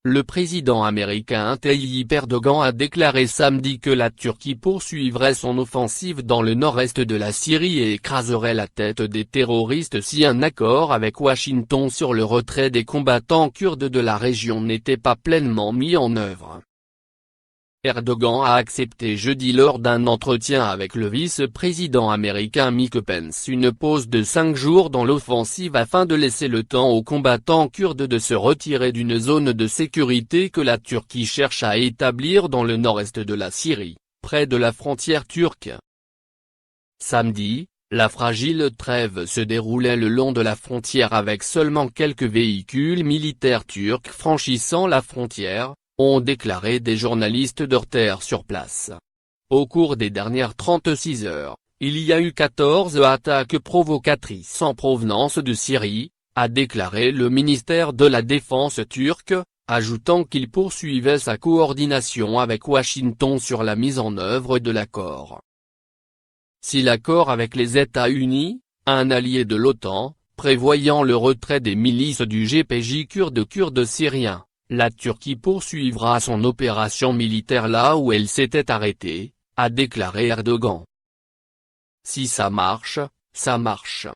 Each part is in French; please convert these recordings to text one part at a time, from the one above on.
Le président américain Tayyip Erdogan a déclaré samedi que la Turquie poursuivrait son offensive dans le nord-est de la Syrie et écraserait la tête des terroristes si un accord avec Washington sur le retrait des combattants kurdes de la région n'était pas pleinement mis en œuvre. Erdogan a accepté jeudi lors d'un entretien avec le vice-président américain Mike Pence une pause de 5 jours dans l'offensive afin de laisser le temps aux combattants kurdes de se retirer d'une zone de sécurité que la Turquie cherche à établir dans le nord-est de la Syrie, près de la frontière turque. Samedi, la fragile trêve se déroulait le long de la frontière avec seulement quelques véhicules militaires turcs franchissant la frontière, ont déclaré des journalistes de Reuters sur place. Au cours des dernières 36 heures, il y a eu 14 attaques provocatrices en provenance de Syrie, a déclaré le ministère de la Défense turc, ajoutant qu'il poursuivait sa coordination avec Washington sur la mise en œuvre de l'accord. Si l'accord avec les États-Unis, un allié de l'OTAN, prévoyant le retrait des milices du GPJ kurde syrien, la Turquie poursuivra son opération militaire là où elle s'était arrêtée, a déclaré Erdogan. Si ça marche, ça marche.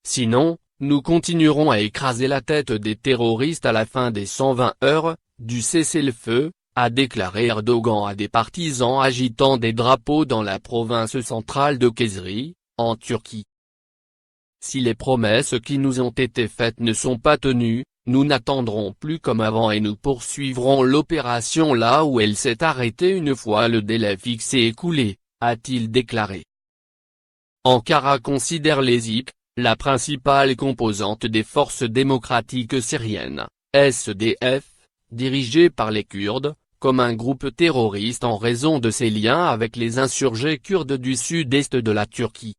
Sinon, nous continuerons à écraser la tête des terroristes à la fin des 120 heures, du cessez-le-feu, a déclaré Erdogan à des partisans agitant des drapeaux dans la province centrale de Kayseri, en Turquie. Si les promesses qui nous ont été faites ne sont pas tenues, nous n'attendrons plus comme avant et nous poursuivrons l'opération là où elle s'est arrêtée une fois le délai fixé écoulé, a-t-il déclaré. Ankara considère les YPG, la principale composante des forces démocratiques syriennes, SDF, dirigées par les Kurdes, comme un groupe terroriste en raison de ses liens avec les insurgés kurdes du sud-est de la Turquie.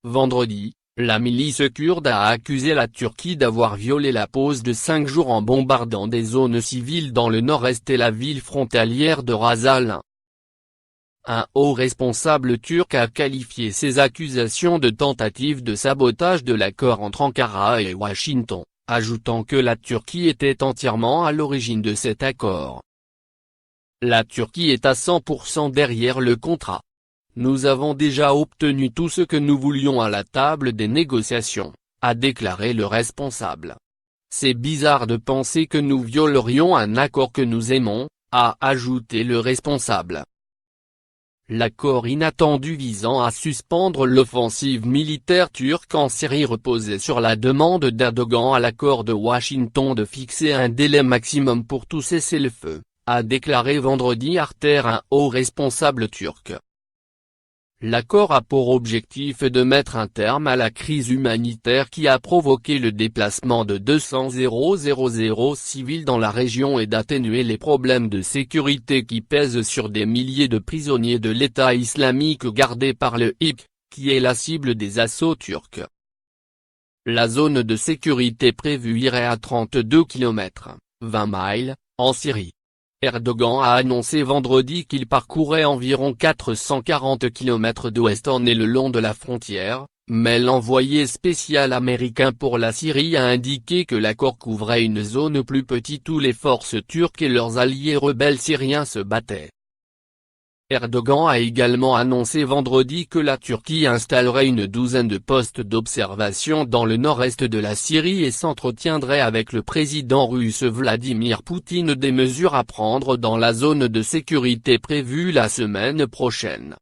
Vendredi, la milice kurde a accusé la Turquie d'avoir violé la pause de 5 jours en bombardant des zones civiles dans le nord-est et la ville frontalière de Rasal. Un haut responsable turc a qualifié ces accusations de tentative de sabotage de l'accord entre Ankara et Washington, ajoutant que la Turquie était entièrement à l'origine de cet accord. La Turquie est à 100% derrière le contrat. Nous avons déjà obtenu tout ce que nous voulions à la table des négociations, a déclaré le responsable. C'est bizarre de penser que nous violerions un accord que nous aimons, a ajouté le responsable. L'accord inattendu visant à suspendre l'offensive militaire turque en Syrie reposait sur la demande d'Erdogan à l'accord de Washington de fixer un délai maximum pour tout cessez-le-feu, a déclaré vendredi Arter un haut responsable turc. L'accord a pour objectif de mettre un terme à la crise humanitaire qui a provoqué le déplacement de 200 000 civils dans la région et d'atténuer les problèmes de sécurité qui pèsent sur des milliers de prisonniers de l'État islamique gardés par le YPG, qui est la cible des assauts turcs. La zone de sécurité prévue irait à 32 km, 20 miles, en Syrie. Erdogan a annoncé vendredi qu'il parcourait environ 440 km d'ouest en est le long de la frontière, mais l'envoyé spécial américain pour la Syrie a indiqué que l'accord couvrait une zone plus petite où les forces turques et leurs alliés rebelles syriens se battaient. Erdogan a également annoncé vendredi que la Turquie installerait une douzaine de postes d'observation dans le nord-est de la Syrie et s'entretiendrait avec le président russe Vladimir Poutine des mesures à prendre dans la zone de sécurité prévue la semaine prochaine.